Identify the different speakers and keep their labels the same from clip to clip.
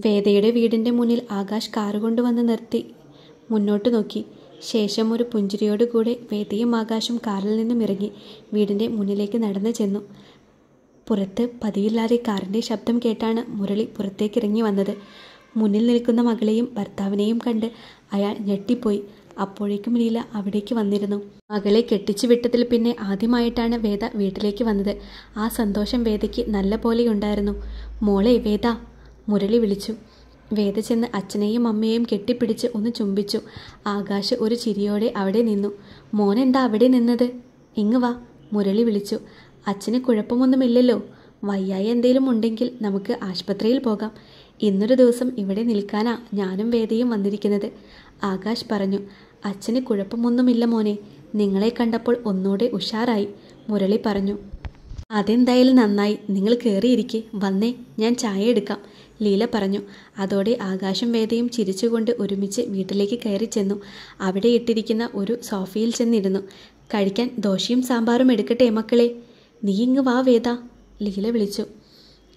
Speaker 1: വേദയുടെ വീടിൻ്റെ മുന്നിൽ ആകാശ് കാറുകൊണ്ടുവന്ന് നിർത്തി മുന്നോട്ട് നോക്കി. ശേഷം ഒരു പുഞ്ചിരിയോടുകൂടെ വേദയും ആകാശും കാറിൽ നിന്നും ഇറങ്ങി വീടിൻ്റെ മുന്നിലേക്ക് നടന്നു ചെന്നു. പുറത്ത് പതിവില്ലാതെ കാറിൻ്റെ ശബ്ദം കേട്ടാണ് മുരളി പുറത്തേക്കിറങ്ങി വന്നത്. മുന്നിൽ നിൽക്കുന്ന മകളെയും ഭർത്താവിനെയും കണ്ട് അയാൾ ഞെട്ടിപ്പോയി. അപ്പോഴേക്കും ലീല അവിടേക്ക് വന്നിരുന്നു. മകളെ കെട്ടിച്ചു വിട്ടതിൽ പിന്നെ ആദ്യമായിട്ടാണ് വേദ വീട്ടിലേക്ക് വന്നത്. ആ സന്തോഷം വേദയ്ക്ക് നല്ല പോലെയുണ്ടായിരുന്നു. മോളെ വേദ, മുരളി വിളിച്ചു. വേദ ചെന്ന് അച്ഛനെയും അമ്മയെയും കെട്ടിപ്പിടിച്ച് ഒന്ന് ചുംബിച്ചു. ആകാശ് ഒരു ചിരിയോടെ അവിടെ നിന്നു. മോനെന്താ അവിടെ നിന്നത്? ഇങ്ങ് വാ, മുരളി വിളിച്ചു. അച്ഛന് കുഴപ്പമൊന്നുമില്ലല്ലോ? വയ്യായി എന്തേലും ഉണ്ടെങ്കിൽ നമുക്ക് ആശുപത്രിയിൽ പോകാം. ഇന്നൊരു ദിവസം ഇവിടെ നിൽക്കാനാ ഞാനും വേദയും വന്നിരിക്കുന്നത്, ആകാശ് പറഞ്ഞു. അച്ഛന് കുഴപ്പമൊന്നുമില്ല മോനെ, നിങ്ങളെ കണ്ടപ്പോൾ ഒന്നുകൂടെ ഉഷാറായി, മുരളി പറഞ്ഞു. അതെന്തായാലും നന്നായി. നിങ്ങൾ കയറിയിരിക്കെ, വന്നേ, ഞാൻ ചായ എടുക്കാം, ലീല പറഞ്ഞു. അതോടെ ആകാശും വേദയും ചിരിച്ചുകൊണ്ട് ഒരുമിച്ച് വീട്ടിലേക്ക് കയറി ചെന്നു. അവിടെ ഇട്ടിരിക്കുന്ന ഒരു സോഫയിൽ ചെന്നിരുന്നു. കഴിക്കാൻ ദോശയും സാമ്പാറും എടുക്കട്ടെ മക്കളെ? നീ ഇങ്ങ് വാ വേദ, ലീല വിളിച്ചു.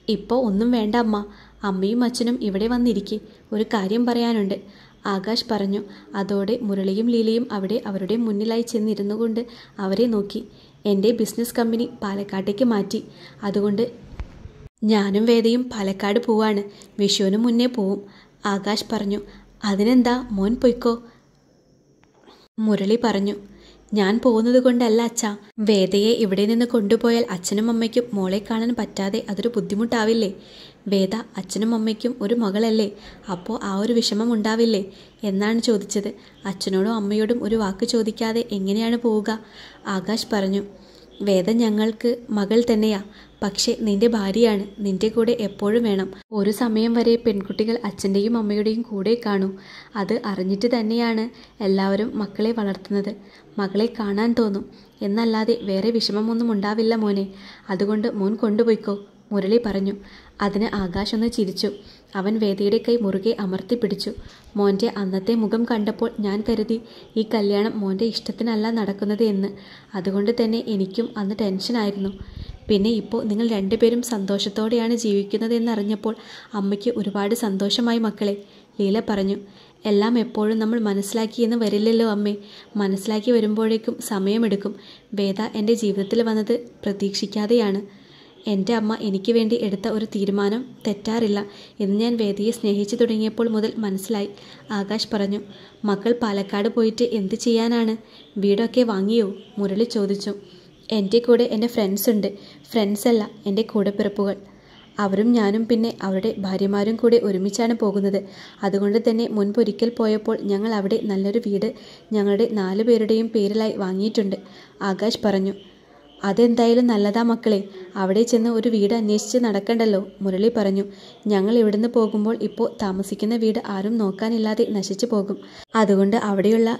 Speaker 1: ഇപ്പോൾ ഒന്നും വേണ്ട അമ്മ, അമ്മയും അച്ഛനും ഇവിടെ വന്നിരിക്കെ, ഒരു കാര്യം പറയാനുണ്ട്, ആകാശ് പറഞ്ഞു. അതോടെ മുരളിയും ലീലയും അവിടെ അവരുടെ മുന്നിലായി ചെന്നിരുന്നു കൊണ്ട് അവരെ നോക്കി. എൻ്റെ ബിസിനസ് കമ്പനി പാലക്കാട്ടേക്ക് മാറ്റി. അതുകൊണ്ട് ഞാനും വേദയും പാലക്കാട് പോവാണ്. വിഷുവിന് മുന്നേ പോവും, ആകാശ് പറഞ്ഞു. അതിനെന്താ, മോൻ പൊയ്ക്കോ, മുരളി പറഞ്ഞു. ഞാൻ പോകുന്നത് കൊണ്ടല്ല അച്ഛാ. വേദയെ ഇവിടെ നിന്ന് കൊണ്ടുപോയാൽ അച്ഛനും അമ്മയ്ക്കും മോളെ കാണാൻ പറ്റാതെ അതൊരു ബുദ്ധിമുട്ടാവില്ലേ? വേദ അച്ഛനും അമ്മയ്ക്കും ഒരു മകളല്ലേ, അപ്പോൾ ആ ഒരു വിഷമം ഉണ്ടാവില്ലേ എന്നാണ് ചോദിച്ചത്. അച്ഛനോടും അമ്മയോടും ഒരു വാക്ക് ചോദിക്കാതെ എങ്ങനെയാണ് പോവുക? ആകാശ് പറഞ്ഞു. വേദ ഞങ്ങൾക്ക് മകൾ തന്നെയാ, പക്ഷേ നിന്റെ ഭാര്യയാണ്. നിന്റെ കൂടെ എപ്പോഴും വേണം. ഒരു സമയം വരെ പെൺകുട്ടികൾ അച്ഛൻ്റെയും അമ്മയുടെയും കൂടെ കാണൂ. അത് അറിഞ്ഞിട്ട് തന്നെയാണ് എല്ലാവരും മക്കളെ വളർത്തുന്നത്. മകളെ കാണാൻ തോന്നും എന്നല്ലാതെ വേറെ വിഷമമൊന്നും ഉണ്ടാവില്ല മോനെ. അതുകൊണ്ട് മോൻ കൊണ്ടുപോയിക്കോ, മുരളി പറഞ്ഞു. അതിന് ആകാശ് ഒന്ന് ചിരിച്ചു. അവൻ വേദയുടെ കൈ മുറുകെ അമർത്തി പിടിച്ചു. മോൻ്റെ അന്നത്തെ മുഖം കണ്ടപ്പോൾ ഞാൻ കരുതി ഈ കല്യാണം മോൻ്റെ ഇഷ്ടത്തിനല്ല നടക്കുന്നത് എന്ന്. അതുകൊണ്ട് തന്നെ എനിക്കും അന്ന് ടെൻഷനായിരുന്നു. പിന്നെ ഇപ്പോൾ നിങ്ങൾ രണ്ടുപേരും സന്തോഷത്തോടെയാണ് ജീവിക്കുന്നത് എന്നറിഞ്ഞപ്പോൾ അമ്മയ്ക്ക് ഒരുപാട് സന്തോഷമായി മക്കളെ, ലീല പറഞ്ഞു. എല്ലാം എപ്പോഴും നമ്മൾ മനസ്സിലാക്കിയെന്ന് വരില്ലല്ലോ അമ്മേ. മനസ്സിലാക്കി വരുമ്പോഴേക്കും സമയമെടുക്കും. വേദ എൻ്റെ ജീവിതത്തിൽ വന്നത് പ്രതീക്ഷിക്കാതെയാണ്. എൻ്റെ അമ്മ എനിക്ക് വേണ്ടി എടുത്ത ഒരു തീരുമാനം തെറ്റാറില്ല എന്ന് ഞാൻ വേദയെ സ്നേഹിച്ചു തുടങ്ങിയപ്പോൾ മുതൽ മനസ്സിലായി, ആകാശ് പറഞ്ഞു. മക്കൾ പാലക്കാട് പോയിട്ട് എന്ത് ചെയ്യാനാണ്? വീടൊക്കെ വാങ്ങിയോ? മുരളി ചോദിച്ചു. എൻ്റെ കൂടെ എൻ്റെ ഫ്രണ്ട്സ് ഉണ്ട്. ഫ്രണ്ട്സല്ല, എൻ്റെ കൂടെപ്പിറപ്പുകൾ. അവരും ഞാനും പിന്നെ അവരുടെ ഭാര്യമാരും കൂടെ ഒരുമിച്ചാണ് പോകുന്നത്. അതുകൊണ്ട് തന്നെ മുൻപൊരിക്കൽ പോയപ്പോൾ ഞങ്ങൾ അവിടെ നല്ലൊരു വീട് ഞങ്ങളുടെ 4 പേരുടെയും പേരിലായി വാങ്ങിയിട്ടുണ്ട്, ആകാശ് പറഞ്ഞു. അതെന്തായാലും നല്ലതാ മക്കളെ. അവിടെ ചെന്ന് ഒരു വീട് അന്വേഷിച്ച് നടക്കണ്ടല്ലോ, മുരളി പറഞ്ഞു. ഞങ്ങൾ ഇവിടുന്ന് പോകുമ്പോൾ ഇപ്പോൾ താമസിക്കുന്ന വീട് ആരും നോക്കാനില്ലാതെ നശിച്ചു പോകും. അതുകൊണ്ട് അവിടെയുള്ള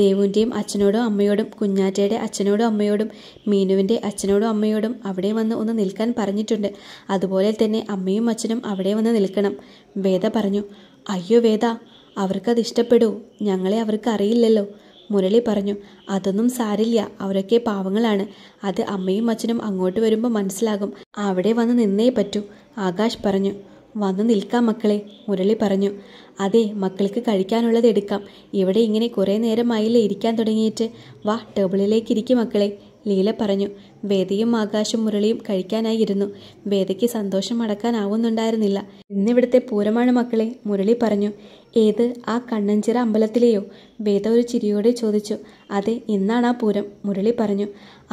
Speaker 1: ദേവുവിൻ്റെയും അച്ഛനോടും അമ്മയോടും കുഞ്ഞാറ്റയുടെ അച്ഛനോടും അമ്മയോടും മീനുവിൻ്റെ അച്ഛനോടും അമ്മയോടും അവിടെ വന്ന് ഒന്ന് നിൽക്കാൻ പറഞ്ഞിട്ടുണ്ട്. അതുപോലെ തന്നെ അമ്മയും അച്ഛനും അവിടെ വന്ന് നിൽക്കണം, വേദ പറഞ്ഞു. അയ്യോ വേദ, അവർക്കത് ഇഷ്ടപ്പെടൂ? ഞങ്ങളെ അവർക്ക് അറിയില്ലല്ലോ, മുരളി പറഞ്ഞു. അതൊന്നും സാരില്ല, അവരൊക്കെ പാവങ്ങളാണ്. അത് അമ്മയും അച്ഛനും അങ്ങോട്ട് വരുമ്പോൾ മനസ്സിലാകും. അവിടെ വന്ന് നിന്നേ പറ്റൂ, ആകാശ് പറഞ്ഞു. വന്നു നിൽക്കാം മക്കളെ, മുരളി പറഞ്ഞു. അതെ, മക്കൾക്ക് കഴിക്കാനുള്ളത് എടുക്കാം. ഇവിടെ ഇങ്ങനെ കുറേ നേരമായില്ലേ ഇരിക്കാൻ തുടങ്ങിയിട്ട്. വാ, ടേബിളിലേക്ക് ഇരിക്കും മക്കളെ, ലീല പറഞ്ഞു. വേദയും ആകാശും മുരളിയും കഴിക്കാനായി ഇരുന്നു. വേദയ്ക്ക് സന്തോഷം അടക്കാനാവുന്നുണ്ടായിരുന്നില്ല. ഇന്നിവിടുത്തെ പൂരമാണ് മക്കളെ, മുരളി പറഞ്ഞു. ഏത്, ആ കണ്ണഞ്ചിറ അമ്പലത്തിലെയോ? വേദ ഒരു ചിരിയോടെ ചോദിച്ചു. അതെ, ഇന്നാണ് ആ പൂരം, മുരളി പറഞ്ഞു.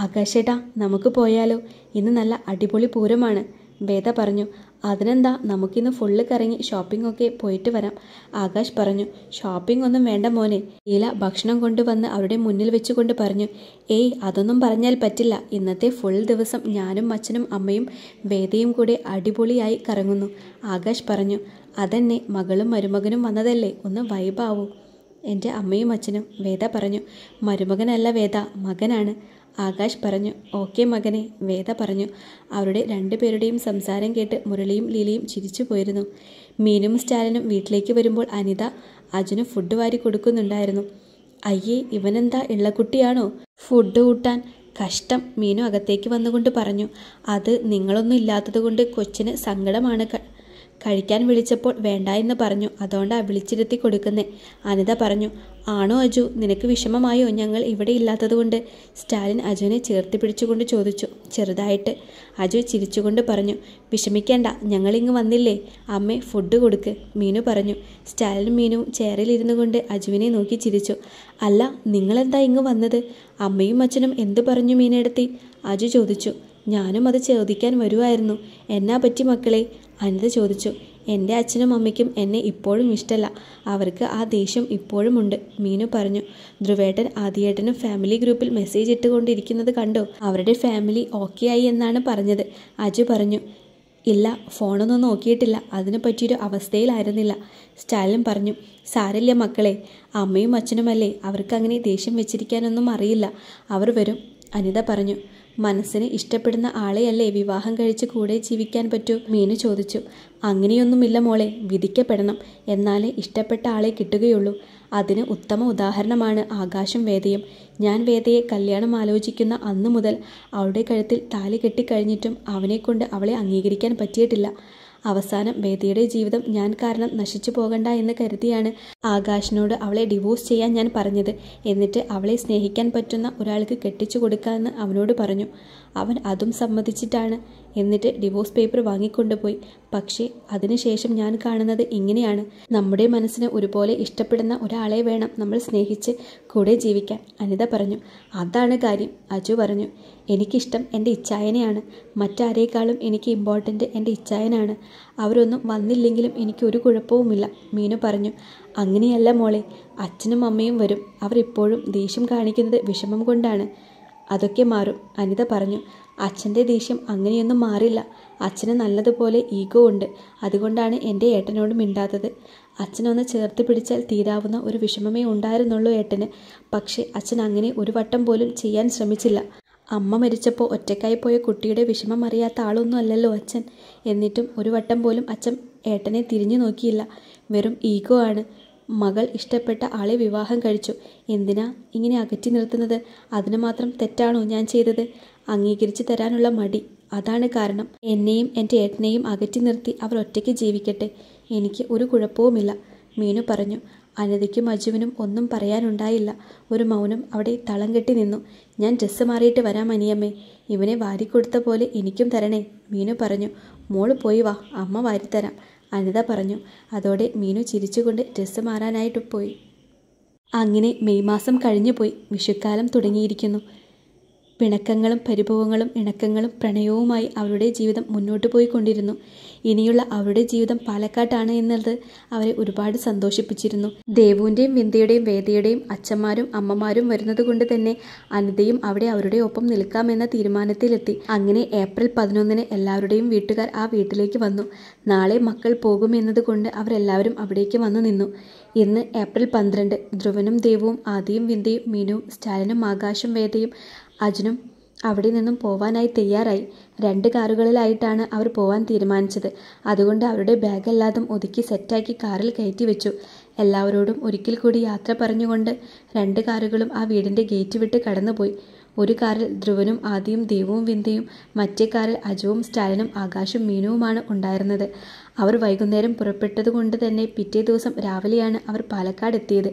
Speaker 1: ആകാശേട്ടാ, നമുക്ക് പോയാലോ? ഇന്ന് നല്ല അടിപൊളി പൂരമാണ്, വേദ പറഞ്ഞു. അതിനെന്താ, നമുക്കിന്ന് ഫുള്ള് കറങ്ങി ഷോപ്പിംഗ് ഒക്കെ പോയിട്ട് വരാം, ആകാശ് പറഞ്ഞു. ഷോപ്പിംഗ് ഒന്നും വേണ്ട മോനെ, ലീല ഭക്ഷണം കൊണ്ടുവന്ന് അവരുടെ മുന്നിൽ വെച്ചുകൊണ്ട് പറഞ്ഞു. ഏയ്, അതൊന്നും പറഞ്ഞാൽ പറ്റില്ല. ഇന്നത്തെ ഫുൾ ദിവസം ഞാനും അച്ഛനും അമ്മയും വേദയും കൂടെ അടിപൊളിയായി കറങ്ങുന്നു, ആകാശ് പറഞ്ഞു. അതന്നെ, മകളും മരുമകനും വന്നതല്ലേ, ഒന്ന് വൈബാവൂ. എൻ്റെ അമ്മയും അച്ഛനും, വേദ പറഞ്ഞു. മരുമകനല്ല വേദ, മകനാണ്, ആകാശ് പറഞ്ഞു. ഓക്കെ മകനെ, വേദ പറഞ്ഞു. അവരുടെ 2 പേരുടെയും സംസാരം കേട്ട് മുരളിയും ലീലയും ചിരിച്ചു പോയിരുന്നു. മീനും സ്റ്റാലിനും വീട്ടിലേക്ക് വരുമ്പോൾ അനിത അജുന് ഫുഡ് വാരി കൊടുക്കുന്നുണ്ടായിരുന്നു. അയ്യേ, ഇവനെന്താ ഇള്ളക്കുട്ടിയാണോ ഫുഡ് കൂട്ടാൻ? കഷ്ടം, മീനു അകത്തേക്ക് വന്നുകൊണ്ട് പറഞ്ഞു. അത് നിങ്ങളൊന്നും ഇല്ലാത്തത് കൊണ്ട് കൊച്ചിന് സങ്കടമാണ് കഴിക്കാൻ വിളിച്ചപ്പോൾ വേണ്ട എന്ന് പറഞ്ഞു. അതുകൊണ്ടാണ് വിളിച്ചിരുത്തി കൊടുക്കുന്നേ. അനിത പറഞ്ഞു. ആണോ അജു, നിനക്ക് വിഷമമായോ ഞങ്ങൾ ഇവിടെ ഇല്ലാത്തതുകൊണ്ട്? സ്റ്റാലിൻ അജുവിനെ ചേർത്ത് പിടിച്ചുകൊണ്ട് ചോദിച്ചു. ചെറുതായിട്ട്. അജു ചിരിച്ചുകൊണ്ട് പറഞ്ഞു. വിഷമിക്കേണ്ട, ഞങ്ങളിങ്ങ് വന്നില്ലേ, അമ്മേ ഫുഡ് കൊടുക്ക്, മീനു പറഞ്ഞു. സ്റ്റാലിനും മീനുവും ചെയറിലിരുന്നു കൊണ്ട് അജുവിനെ നോക്കി ചിരിച്ചു. അല്ല, നിങ്ങളെന്താ ഇങ്ങ് വന്നത്? അമ്മയും അച്ഛനും എന്ത് പറഞ്ഞു മീനേടത്തി? അജു ചോദിച്ചു. ഞാനും അത് ചോദിക്കാൻ വരുമായിരുന്നു. എന്നാ പറ്റി മക്കളെ? അനിത ചോദിച്ചു. എൻ്റെ അച്ഛനും അമ്മയ്ക്കും എന്നെ ഇപ്പോഴും ഇഷ്ടമല്ല. അവർക്ക് ആ ദേഷ്യം ഇപ്പോഴും ഉണ്ട്, മീനു പറഞ്ഞു. ധ്രുവേട്ടൻ ആദിയേട്ടനും ഫാമിലി ഗ്രൂപ്പിൽ മെസ്സേജ് ഇട്ടുകൊണ്ടിരിക്കുന്നത് കണ്ടോ? അവരുടെ ഫാമിലി ഓക്കെ ആയി എന്നാണ് പറഞ്ഞത്, അജു പറഞ്ഞു. ഇല്ല, ഫോണൊന്നും നോക്കിയിട്ടില്ല, അതിനെ പറ്റിയൊരു അവസ്ഥയിലായിരുന്നില്ല, സ്റ്റാലിൻ പറഞ്ഞു. സാരമില്ല മക്കളെ, അമ്മയും അച്ഛനുമല്ലേ, അവർക്ക് അങ്ങനെ ദേഷ്യം വെച്ചിരിക്കാനൊന്നും അറിയില്ല, അവർ വരും, അനിത പറഞ്ഞു. മനസ്സിന് ഇഷ്ടപ്പെടുന്ന ആളെയല്ലേ വിവാഹം കഴിച്ച് കൂടെ ജീവിക്കാൻ പറ്റൂ, മീനു ചോദിച്ചു. അങ്ങനെയൊന്നുമില്ല മോളെ, വിധിക്കപ്പെടണം, എന്നാലേ ഇഷ്ടപ്പെട്ട ആളെ കിട്ടുകയുള്ളൂ. അതിന് ഉത്തമ ഉദാഹരണമാണ് ആകാശും വേദയും. ഞാൻ വേദയെ കല്യാണം ആലോചിക്കുന്ന അന്നു മുതൽ അവളുടെ കഴുത്തിൽ താലി കെട്ടിക്കഴിഞ്ഞിട്ടും അവനെക്കൊണ്ട് അവളെ അംഗീകരിക്കാൻ പറ്റിയിട്ടില്ല. അവസാനം വേദയുടെ ജീവിതം ഞാൻ കാരണം നശിച്ചു പോകണ്ട എന്ന് കരുതിയാണ് ആകാശിനോട് അവളെ ഡിവോഴ്സ് ചെയ്യാൻ ഞാൻ പറഞ്ഞത്. എന്നിട്ട് അവളെ സ്നേഹിക്കാൻ പറ്റുന്ന ഒരാൾക്ക് കെട്ടിച്ചു കൊടുക്കാമെന്ന് അവനോട് പറഞ്ഞു. അവൻ അതും സമ്മതിച്ചിട്ടാണ്. എന്നിട്ട് ഡിവോഴ്സ് പേപ്പർ വാങ്ങിക്കൊണ്ടുപോയി. പക്ഷേ അതിനുശേഷം ഞാൻ കാണുന്നത് ഇങ്ങനെയാണ്. നമ്മുടെ മനസ്സിന് ഒരുപോലെ ഇഷ്ടപ്പെടുന്ന ഒരാളെ വേണം നമ്മൾ സ്നേഹിച്ച് കൂടെ ജീവിക്കാൻ, അനിത പറഞ്ഞു. അതാണ് കാര്യം, അജു പറഞ്ഞു. എനിക്കിഷ്ടം എൻ്റെ ഇച്ചായനെയാണ്. മറ്റാരേക്കാളും എനിക്ക് ഇമ്പോർട്ടൻ്റ് എൻ്റെ ഇച്ചായനാണ്. അവരൊന്നും വന്നില്ലെങ്കിലും എനിക്കൊരു കുഴപ്പവുമില്ല, മീനു പറഞ്ഞു. അങ്ങനെയല്ല മോളെ, അച്ഛനും അമ്മയും വരും. അവർ ഇപ്പോഴും ദേഷ്യം കാണിക്കുന്നത് വിഷമം കൊണ്ടാണ്. അതൊക്കെ മാറും, അനിത പറഞ്ഞു. അച്ഛൻ്റെ ദേഷ്യം അങ്ങനെയൊന്നും മാറില്ല. അച്ഛന് നല്ലതുപോലെ ഈഗോ ഉണ്ട്. അതുകൊണ്ടാണ് എൻ്റെ ഏട്ടനോട് മിണ്ടാത്തത്. അച്ഛനൊന്ന് ചേർത്ത് പിടിച്ചാൽ തീരാവുന്ന ഒരു വിഷമമേ ഉണ്ടായിരുന്നുള്ളൂ ഏട്ടന്. പക്ഷേ അച്ഛൻ അങ്ങനെ ഒരു വട്ടം പോലും ചെയ്യാൻ ശ്രമിച്ചില്ല. അമ്മ മരിച്ചപ്പോൾ ഒറ്റയ്ക്കായി പോയ കുട്ടിയുടെ വിഷമം അറിയാത്ത ആളൊന്നും അല്ലല്ലോ അച്ഛൻ. എന്നിട്ടും ഒരു വട്ടം പോലും അച്ഛൻ ഏട്ടനെ തിരിഞ്ഞു നോക്കിയില്ല. വെറും ഈഗോ ആണ്. മകൾ ഇഷ്ടപ്പെട്ട ആളെ വിവാഹം കഴിച്ചു. എന്തിനാ ഇങ്ങനെ അകറ്റി നിർത്തുന്നത്? അതിന് മാത്രം തെറ്റാണോ ഞാൻ ചെയ്തത്? അംഗീകരിച്ചു തരാനുള്ള മടി, അതാണ് കാരണം. എന്നെയും എൻ്റെ ഏട്ടനെയും അകറ്റി നിർത്തി അവർ ഒറ്റയ്ക്ക് ജീവിക്കട്ടെ, എനിക്ക് ഒരു കുഴപ്പവുമില്ല, മീനു പറഞ്ഞു. അനിതയ്ക്കും അജുവിനും ഒന്നും പറയാനുണ്ടായില്ല. ഒരു മൗനം അവിടെ തളം കെട്ടി നിന്നു. ഞാൻ ഡ്രസ്സ് മാറിയിട്ട് വരാം അനിയമ്മേ, ഇവനെ വാരിക്കൊടുത്ത പോലെ എനിക്കും തരണേ, മീനു പറഞ്ഞു. മോള് പോയി വാ, അമ്മ വാരിത്തരാം, അനിത പറഞ്ഞു. അതോടെ മീനു ചിരിച്ചുകൊണ്ട് ഡ്രസ്സ് മാറാനായിട്ട് പോയി. അങ്ങനെ മെയ് മാസം കഴിഞ്ഞുപോയി. വിഷുക്കാലം തുടങ്ങിയിരിക്കുന്നു. പിണക്കങ്ങളും പരിഭവങ്ങളും ഇണക്കങ്ങളും പ്രണയവുമായി അവരുടെ ജീവിതം മുന്നോട്ട് പോയിക്കൊണ്ടിരുന്നു. ഇനിയുള്ള അവരുടെ ജീവിതം പാലക്കാട്ടാണ് എന്നത് അവരെ ഒരുപാട് സന്തോഷിപ്പിച്ചിരുന്നു. ദേവുവിൻ്റെയും വിന്ദയുടെയും വേദയുടെയും അച്ഛന്മാരും അമ്മമാരും വരുന്നത് കൊണ്ട് തന്നെ അനിതയും അവിടെ അവരുടെ ഒപ്പം നിൽക്കാമെന്ന തീരുമാനത്തിലെത്തി. അങ്ങനെ ഏപ്രിൽ 11 എല്ലാവരുടെയും വീട്ടുകാർ ആ വീട്ടിലേക്ക് വന്നു. നാളെ മക്കൾ പോകുമെന്നത് കൊണ്ട് അവരെല്ലാവരും അവിടേക്ക് വന്നു നിന്നു. ഇന്ന് ഏപ്രിൽ 12. ധ്രുവനും ദേവുവും ആദിയും വിന്ദയും മീനുവും സ്റ്റാലിനും ആകാശും വേദയും അജുനും അവിടെ നിന്നും പോവാനായി തയ്യാറായി. 2 കാറുകളിലായിട്ടാണ് അവർ പോവാൻ തീരുമാനിച്ചത്. അതുകൊണ്ട് അവരുടെ ബാഗെല്ലാതും ഒതുക്കി സെറ്റാക്കി കാറിൽ കയറ്റി വെച്ചു. എല്ലാവരോടും ഒരിക്കൽ കൂടി യാത്ര പറഞ്ഞുകൊണ്ട് 2 കാറുകളും ആ വീടിൻ്റെ ഗേറ്റ് വിട്ട് കടന്നുപോയി. ഒരു കാറിൽ ധ്രുവനും ആദിയും ദേവുവും വിന്ദയും, മറ്റേ കാറിൽ അജുവും സ്റ്റാലിനും ആകാശും മീനുവുമാണ് ഉണ്ടായിരുന്നത്. അവർ വൈകുന്നേരം പുറപ്പെട്ടതുകൊണ്ട് തന്നെ പിറ്റേ ദിവസം രാവിലെയാണ് അവർ പാലക്കാട് എത്തിയത്.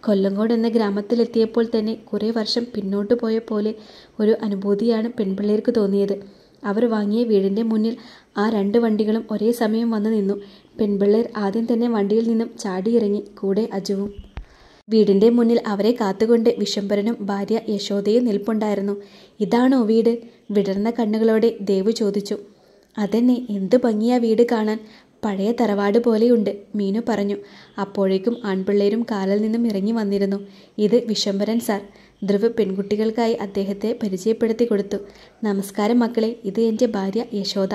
Speaker 1: കൊല്ലങ്കോട് എന്ന ഗ്രാമത്തിലെത്തിയപ്പോൾ തന്നെ കുറേ വർഷം പിന്നോട്ട് പോയ പോലെ ഒരു അനുഭൂതിയാണ് പെൺപിള്ളേർക്ക് തോന്നിയത്. അവർ വാങ്ങിയ വീടിൻ്റെ മുന്നിൽ ആ 2 വണ്ടികളും ഒരേ സമയം വന്നു നിന്നു. പെൺപിള്ളേർ ആദ്യം തന്നെ വണ്ടിയിൽ നിന്നും ചാടിയിറങ്ങി, കൂടെ അജുവും. വീടിൻ്റെ മുന്നിൽ അവരെ കാത്തുകൊണ്ട് വിശംബരനും ഭാര്യ യശോദയും നിൽപ്പുണ്ടായിരുന്നു. ഇതാണോ വീട്? വിടർന്ന കണ്ണുകളോടെ ദേവു ചോദിച്ചു. അതെന്നെ, എന്ത് ഭംഗിയാ വീട് കാണാൻ, പഴയ തറവാട് പോലെയുണ്ട്, മീനു പറഞ്ഞു. അപ്പോഴേക്കും ആൺപിള്ളേരും കാറിൽ നിന്നും ഇറങ്ങി വന്നിരുന്നു. ഇത് വിശംബരൻ സാർ. ധ്രുവ് പെൺകുട്ടികൾക്കായി അദ്ദേഹത്തെ പരിചയപ്പെടുത്തി കൊടുത്തു. നമസ്കാരം മക്കളെ, ഇത് എൻ്റെ ഭാര്യ യശോദ,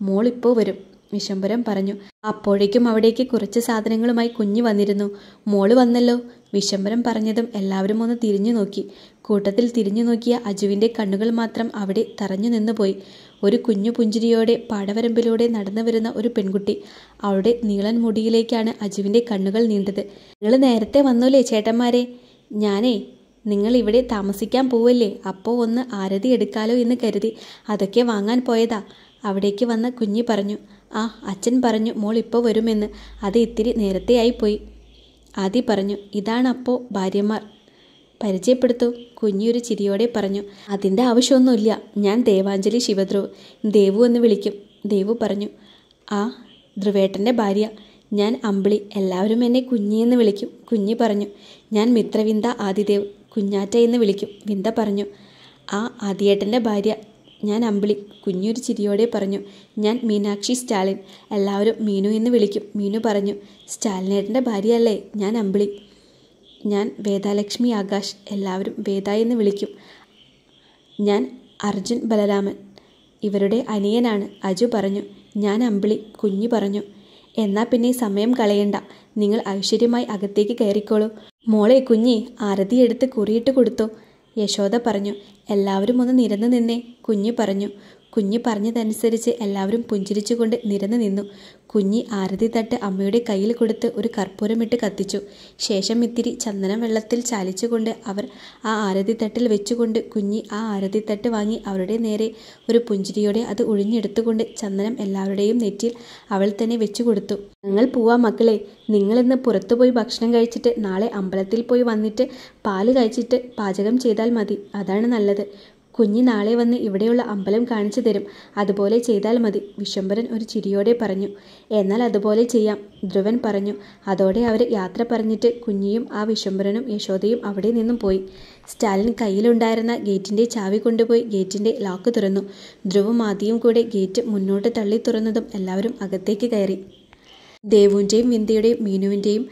Speaker 1: മോളിപ്പോൾ വരും, വിശംബരം പറഞ്ഞു. അപ്പോഴേക്കും അവിടേക്ക് കുറച്ച് സാധനങ്ങളുമായി കുഞ്ഞ് വന്നിരുന്നു. മോള് വന്നല്ലോ, വിശംബരം പറഞ്ഞതും എല്ലാവരും ഒന്ന് തിരിഞ്ഞു നോക്കി. കൂട്ടത്തിൽ തിരിഞ്ഞു നോക്കിയ അജുവിൻ്റെ കണ്ണുകൾ മാത്രം അവിടെ തറഞ്ഞു നിന്നുപോയി. ഒരു കുഞ്ഞു പുഞ്ചിരിയോടെ പാടവരമ്പിലൂടെ നടന്നു വരുന്ന ഒരു പെൺകുട്ടി. അവളുടെ നീളൻ മുടിയിലേക്കാണ് അജുവിൻ്റെ കണ്ണുകൾ നീണ്ടത്. നിങ്ങൾ നേരത്തെ വന്നൂലേ ചേട്ടന്മാരെ? ഞാനേ നിങ്ങൾ ഇവിടെ താമസിക്കാൻ പോവല്ലേ, അപ്പോൾ ഒന്ന് ആരതി എടുക്കാലോ എന്ന് കരുതി അതൊക്കെ വാങ്ങാൻ പോയതാ, അവിടേക്ക് വന്ന കുഞ്ഞി പറഞ്ഞു. ആ അച്ഛൻ പറഞ്ഞു മോൾ ഇപ്പോൾ വരുമെന്ന്. അത് ഇത്തിരി നേരത്തെ ആയിപ്പോയി. ആദി പറഞ്ഞു. ഇതാണ് അപ്പോൾ ഭാര്യമാർ. പരിചയപ്പെടുത്തു. കുഞ്ഞിയൊരു ചിരിയോടെ പറഞ്ഞു. അതിൻ്റെ ആവശ്യമൊന്നുമില്ല. ഞാൻ ദേവാഞ്ജലി ശിവധ്രുവ്. ദേവു എന്ന് വിളിക്കും. ദേവു പറഞ്ഞു. ആ ധ്രുവേട്ടൻ്റെ ഭാര്യ. ഞാൻ അമ്പിളി. എല്ലാവരും എന്നെ കുഞ്ഞി എന്ന് വിളിക്കും. കുഞ്ഞി പറഞ്ഞു. ഞാൻ മിത്രവിന്ദ ആദിദേവ്. കുഞ്ഞാറ്റ എന്ന് വിളിക്കും. വിന്ദ പറഞ്ഞു. ആ ആദിയേട്ടൻ്റെ ഭാര്യ. ഞാൻ അമ്പിളി. കുഞ്ഞൊരു ചിരിയോടെ പറഞ്ഞു. ഞാൻ മീനാക്ഷി സ്റ്റാലിൻ. എല്ലാവരും മീനു എന്ന് വിളിക്കും. മീനു പറഞ്ഞു. സ്റ്റാലിനേട്ടൻ്റെ ഭാര്യ അല്ലേ? ഞാൻ അമ്പിളി. ഞാൻ വേദാലക്ഷ്മി ആകാശ്. എല്ലാവരും വേദ എന്ന് വിളിക്കും. ഞാൻ അർജുൻ ബലരാമൻ. ഇവരുടെ അനിയനാണ്. അജു പറഞ്ഞു. ഞാൻ അമ്പിളി. കുഞ്ഞി പറഞ്ഞു. എന്നാൽ പിന്നെ സമയം കളയണ്ട. നിങ്ങൾ ഐശ്വര്യമായി അകത്തേക്ക് കയറിക്കോളൂ. മോളെ കുഞ്ഞി, ആരതി എടുത്ത് കുറിയിട്ട് കൊടുത്തോ? യശോദ പറഞ്ഞു. എല്ലാവരും ഒന്ന് നിരന്നു നിന്നേ. കുഞ്ഞി പറഞ്ഞു. കുഞ്ഞി പറഞ്ഞതനുസരിച്ച് എല്ലാവരും പുഞ്ചിരിച്ചുകൊണ്ട് നിരന്നു നിന്നു. കുഞ്ഞി ആരതി തട്ട് അമ്മയുടെ കയ്യിൽ കൊടുത്ത് ഒരു കർപ്പൂരമിട്ട് കത്തിച്ചു. ശേഷം ഇത്തിരി ചന്ദനം വെള്ളത്തിൽ ചാലിച്ചുകൊണ്ട് അവർ ആ ആരതി തട്ടിൽ വെച്ചുകൊണ്ട് കുഞ്ഞി ആ ആരതി തട്ട് വാങ്ങി അവരുടെ നേരെ ഒരു പുഞ്ചിരിയോടെ അത് ഒഴിഞ്ഞെടുത്തുകൊണ്ട് ചന്ദനം എല്ലാവരുടെയും നെറ്റിയിൽ അവൾ തന്നെ വെച്ചു കൊടുത്തു. ഞങ്ങൾ പോവാ മക്കളെ. നിങ്ങളിന്ന് പുറത്തുപോയി ഭക്ഷണം കഴിച്ചിട്ട് നാളെ അമ്പലത്തിൽ പോയി വന്നിട്ട് പാല് കഴിച്ചിട്ട് പാചകം ചെയ്താൽ മതി. അതാണ് നല്ലത്. കുഞ്ഞി നാളെ വന്ന് ഇവിടെയുള്ള അമ്പലം കാണിച്ചു തരും. അതുപോലെ ചെയ്താൽ മതി. വിശ്വംഭരൻ ഒരു ചിരിയോടെ പറഞ്ഞു. എന്നാൽ അതുപോലെ ചെയ്യാം, ധ്രുവൻ പറഞ്ഞു. അതോടെ അവർ യാത്ര പറഞ്ഞിട്ട് കുഞ്ഞിയും ആ വിശ്വംഭരനും യശോദയും അവിടെ നിന്നും പോയി. സ്റ്റാലിൻ കയ്യിലുണ്ടായിരുന്ന ഗേറ്റിൻ്റെ ചാവി കൊണ്ടുപോയി ഗേറ്റിൻ്റെ ലോക്ക് തുറന്നു. ധ്രുവും ആദിയും കൂടെ ഗേറ്റ് മുന്നോട്ട് തള്ളി തുറന്നതും എല്ലാവരും അകത്തേക്ക് കയറി. ദേവുവിൻ്റെയും വിന്ദയുടെയും മീനുവിൻ്റെയും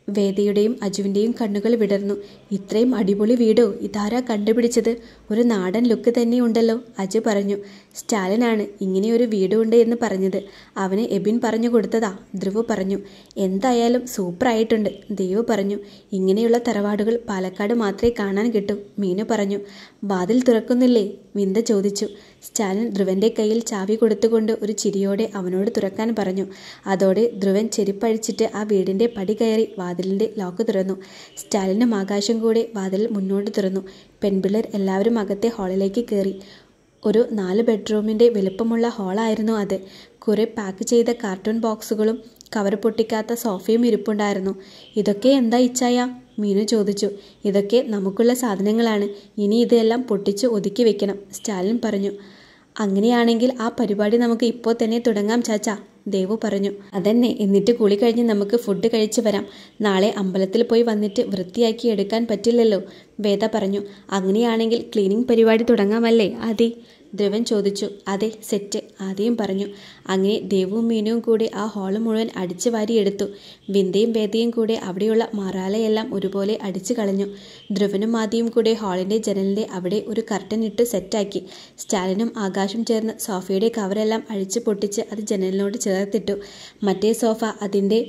Speaker 1: വേദയുടെയും അജുവിൻ്റെയും കണ്ണുകൾ വിടർന്നു. ഇത്രയും അടിപൊളി വീടോ? ഇതാരാ കണ്ടുപിടിച്ചത്? ഒരു നാടൻ ലുക്ക് തന്നെ ഉണ്ടല്ലോ. അജു പറഞ്ഞു. സ്റ്റാലിനാണ് ഇങ്ങനെയൊരു വീടുണ്ട് എന്ന് പറഞ്ഞത്. അവന് എബിൻ പറഞ്ഞു കൊടുത്തതാ. ധ്രുവ് പറഞ്ഞു. എന്തായാലും സൂപ്പറായിട്ടുണ്ട്. ദേവു പറഞ്ഞു. ഇങ്ങനെയുള്ള തറവാടുകൾ പാലക്കാട് മാത്രമേ കാണാൻ കിട്ടൂ. മീനു പറഞ്ഞു. വാതിൽ തുറക്കുന്നില്ലേ? വിന്ദ ചോദിച്ചു. സ്റ്റാലിൻ ധ്രുവൻ്റെ കയ്യിൽ ചാവി കൊടുത്തുകൊണ്ട് ഒരു ചിരിയോടെ അവനോട് തുറക്കാൻ പറഞ്ഞു. അതോടെ ധ്രുവൻ ചെരിപ്പഴിച്ചിട്ട് ആ വീടിൻ്റെ പടി കയറി വാതിലിൻ്റെ ലോക്ക് തുറന്നു. സ്റ്റാലിനും ആകാശം കൂടെ വാതിൽ മുന്നോട്ട് തുറന്നു. പെൺപിള്ളേർ എല്ലാവരും അകത്തെ ഹാളിലേക്ക് കയറി. ഒരു 4 ബെഡ്റൂമിൻ്റെ വലുപ്പമുള്ള ഹാളായിരുന്നു അത്. കുറെ പാക്ക് ചെയ്ത കാർട്ടൂൺ ബോക്സുകളും കവർ പൊട്ടിക്കാത്ത സോഫയും ഇരിപ്പുണ്ടായിരുന്നു. ഇതൊക്കെ എന്താ ഇച്ചായ? മീനു ചോദിച്ചു. ഇതൊക്കെ നമുക്കുള്ള സാധനങ്ങളാണ്. ഇനി ഇതെല്ലാം പൊട്ടിച്ച് ഒതുക്കി വെക്കണം. സ്റ്റാലിൻ പറഞ്ഞു. അങ്ങനെയാണെങ്കിൽ ആ പരിപാടി നമുക്ക് ഇപ്പോൾ തന്നെ തുടങ്ങാം ചാച്ച. ദേവു പറഞ്ഞു. അതന്നെ, എന്നിട്ട് കുളി കഴിഞ്ഞ് നമുക്ക് ഫുഡ് കഴിച്ച് വരാം. നാളെ അമ്പലത്തിൽ പോയി വന്നിട്ട് വൃത്തിയാക്കി എടുക്കാൻ പറ്റില്ലല്ലോ. വേദ പറഞ്ഞു. അങ്ങനെയാണെങ്കിൽ ക്ലീനിങ് പരിപാടി തുടങ്ങാമല്ലേ ആദി? ധ്രുവൻ ചോദിച്ചു. അതെ, സെറ്റ്. ആദ്യം പറഞ്ഞു. അങ്ങനെ ദേവുവും മീനുവും കൂടി ആ ഹാള് മുഴുവൻ അടിച്ചു വാരിയെടുത്തു. വിന്ദയും വേദയും കൂടെ അവിടെയുള്ള മാറാലയെല്ലാം ഒരുപോലെ അടിച്ചു കളഞ്ഞു. ധ്രുവനും ആദിയും കൂടെ ഹാളിൻ്റെ ജനലിൻ്റെ അവിടെ ഒരു കർട്ടൻ ഇട്ട് സെറ്റാക്കി. സ്റ്റാലിനും ആകാശം ചേർന്ന് സോഫയുടെ കവറെല്ലാം അഴിച്ചു പൊട്ടിച്ച് അത് ജനലിനോട് ചേർത്തിട്ടു. മറ്റേ സോഫ അതിൻ്റെ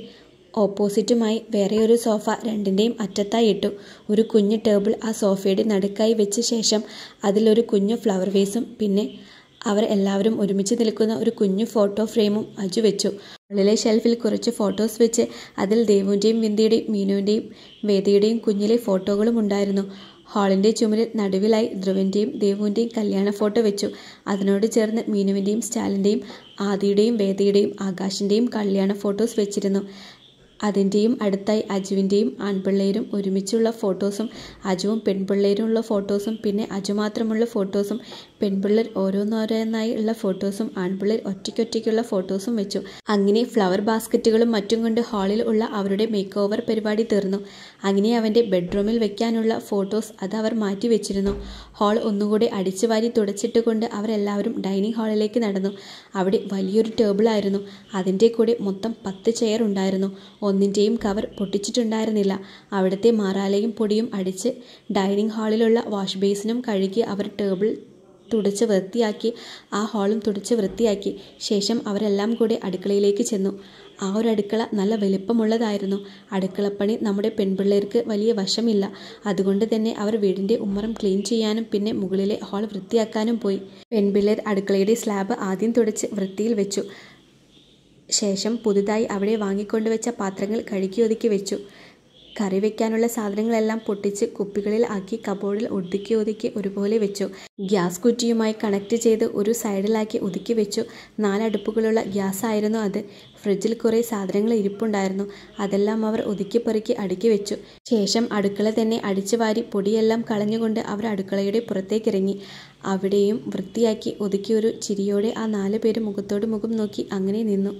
Speaker 1: ഓപ്പോസിറ്റുമായി വേറെയൊരു സോഫ രണ്ടിൻ്റെയും അറ്റത്തായി ഇട്ടു. ഒരു കുഞ്ഞു ടേബിൾ ആ സോഫയുടെ നടുക്കായി വെച്ച ശേഷം അതിലൊരു കുഞ്ഞു ഫ്ലവർ വേസും പിന്നെ അവർ എല്ലാവരും ഒരുമിച്ച് നിൽക്കുന്ന ഒരു കുഞ്ഞു ഫോട്ടോ ഫ്രെയിമും അജു വെച്ചു. ഉള്ളിലെ ഷെൽഫിൽ കുറച്ച് ഫോട്ടോസ് വെച്ച് അതിൽ ദേവുവിൻ്റെയും വിന്ദയുടെയും മീനുവിൻ്റെയും വേദയുടെയും കുഞ്ഞിലെ ഫോട്ടോകളും ഉണ്ടായിരുന്നു. ഹാളിൻ്റെ ചുമരിൽ നടുവിലായി ധ്രുവൻ്റെയും ദേവുവിൻ്റെയും കല്യാണ ഫോട്ടോ വെച്ചു. അതിനോട് ചേർന്ന് മീനുവിൻ്റെയും സ്റ്റാലിൻ്റെയും ആദിയുടെയും വേദയുടെയും ആകാശിൻ്റെയും കല്യാണ ഫോട്ടോസ് വെച്ചിരുന്നു. അതിൻ്റെയും അടുത്തായി അജുവിൻ്റെയും ആൺപിള്ളേരും ഒരുമിച്ചുള്ള ഫോട്ടോസും അജുവും പെൺപിള്ളേരുമുള്ള ഫോട്ടോസും പിന്നെ അജു മാത്രമുള്ള ഫോട്ടോസും പെൺപിള്ളേർ ഓരോന്നോരോന്നായി ഉള്ള ഫോട്ടോസും ആൺപിള്ളേർ ഒറ്റയ്ക്കൊറ്റയ്ക്കുള്ള ഫോട്ടോസും വെച്ചു. അങ്ങനെ ഫ്ലവർ ബാസ്ക്കറ്റുകളും മറ്റും കൊണ്ട് ഹാളിൽ ഉള്ള അവരുടെ മേക്ക് ഓവർ പരിപാടി തീർന്നു. അങ്ങനെ അവൻ്റെ ബെഡ്റൂമിൽ വെക്കാനുള്ള ഫോട്ടോസ് അത് അവർ മാറ്റി വെച്ചിരുന്നു. ഹാൾ ഒന്നുകൂടെ അടിച്ചു വാരി തുടച്ചിട്ടുകൊണ്ട് അവരെല്ലാവരും ഡൈനിങ് ഹാളിലേക്ക് നടന്നു. അവിടെ വലിയൊരു ടേബിളായിരുന്നു. അതിൻ്റെ കൂടെ മൊത്തം 10 ചെയർ ഉണ്ടായിരുന്നു. ഒന്നിൻ്റെയും കവർ പൊട്ടിച്ചിട്ടുണ്ടായിരുന്നില്ല. അവിടുത്തെ മാറാലയും പൊടിയും അടിച്ച് ഡൈനിങ് ഹാളിലുള്ള വാഷ് ബേസിനും കഴുകി അവർ ടേബിൾ തുടച്ച് വൃത്തിയാക്കി. ആ ഹാളും തുടച്ച് വൃത്തിയാക്കി ശേഷം അവരെല്ലാം കൂടി അടുക്കളയിലേക്ക് ചെന്നു. ആ ഒരു അടുക്കള നല്ല വലിപ്പമുള്ളതായിരുന്നു. അടുക്കളപ്പണി നമ്മുടെ പെൺപിള്ളേർക്ക് വലിയ വശമില്ല. അതുകൊണ്ട് തന്നെ അവർ വീടിൻ്റെ ഉമ്മറം ക്ലീൻ ചെയ്യാനും പിന്നെ മുകളിലെ ഹാൾ വൃത്തിയാക്കാനും പോയി. പെൺപിള്ളേർ അടുക്കളയുടെ സ്ലാബ് ആദ്യം തുടച്ച് വൃത്തിയിൽ വെച്ചു. ശേഷം പുതുതായി അവിടെ വാങ്ങിക്കൊണ്ടുവച്ച പാത്രങ്ങൾ കഴുകി ഒതുക്കി വെച്ചു. കറി വെക്കാനുള്ള സാധനങ്ങളെല്ലാം പൊട്ടിച്ച് കുപ്പികളിൽ ആക്കി കബോർഡിൽ ഒതുക്കി ഒതുക്കി ഒരുപോലെ വെച്ചു. ഗ്യാസ് കുറ്റിയുമായി കണക്ട് ചെയ്ത് ഒരു സൈഡിലാക്കി ഒതുക്കി വെച്ചു. 4 അടുപ്പുകളുള്ള ഗ്യാസ് ആയിരുന്നു അത്. ഫ്രിഡ്ജിൽ കുറേ സാധനങ്ങൾ ഇരിപ്പുണ്ടായിരുന്നു. അതെല്ലാം അവർ ഒതുക്കി പെറുക്കി അടുക്കി വെച്ചു. ശേഷം അടുക്കള തന്നെ അടിച്ചു വാരി പൊടിയെല്ലാം കളഞ്ഞുകൊണ്ട് അവർ അടുക്കളയുടെ പുറത്തേക്കിറങ്ങി. അവിടെയും വൃത്തിയാക്കി ഒതുക്കി ഒരു ചിരിയോടെ ആ 4 പേരും മുഖത്തോട് മുഖം നോക്കി അങ്ങനെ നിന്നു.